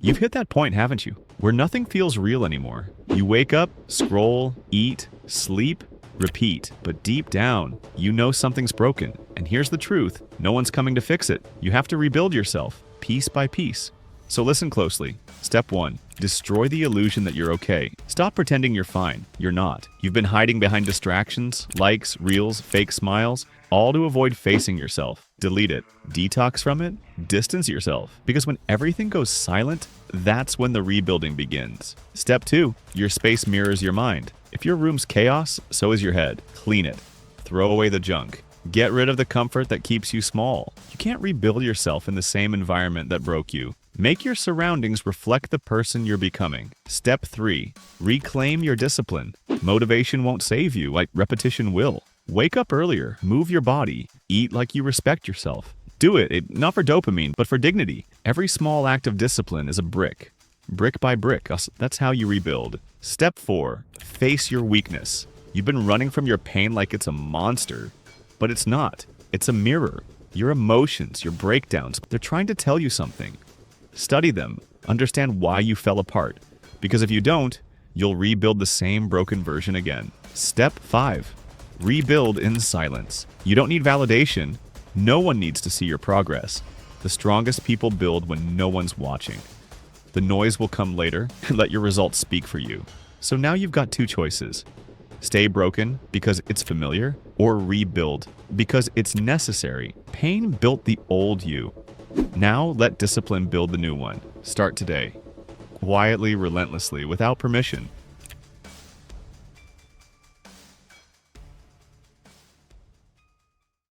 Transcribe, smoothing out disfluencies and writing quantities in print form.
You've hit that point, haven't you? Where nothing feels real anymore. You wake up, scroll, eat, sleep, repeat. But deep down, you know something's broken. And here's the truth. No one's coming to fix it. You have to rebuild yourself, piece by piece. So listen closely. Step 1. Destroy the illusion that you're okay. Stop pretending you're fine. You're not. You've been hiding behind distractions, likes, reels, fake smiles, all to avoid facing yourself. Delete it. Detox from it. Distance yourself. Because when everything goes silent, that's when the rebuilding begins. Step 2. Your space mirrors your mind. If your room's chaos, so is your head. Clean it. Throw away the junk. Get rid of the comfort that keeps you small. You can't rebuild yourself in the same environment that broke you. Make your surroundings reflect the person you're becoming. Step 3. Reclaim your discipline. Motivation won't save you, like repetition will. Wake up earlier, move your body, eat like you respect yourself. Do it, not for dopamine, but for dignity. Every small act of discipline is a brick. Brick by brick, that's how you rebuild. Step 4. Face your weakness. You've been running from your pain like it's a monster, but it's not. It's a mirror. Your emotions, your breakdowns, they're trying to tell you something. Study them. Understand why you fell apart. Because if you don't, you'll rebuild the same broken version again. Step 5. Rebuild in silence. You don't need validation. No one needs to see your progress. The strongest people build when no one's watching. The noise will come later. Let your results speak for you. So now you've got 2 choices. Stay broken because it's familiar, or rebuild because it's necessary. Pain built the old you. Now let discipline build the new one. Start today. Quietly, relentlessly, without permission.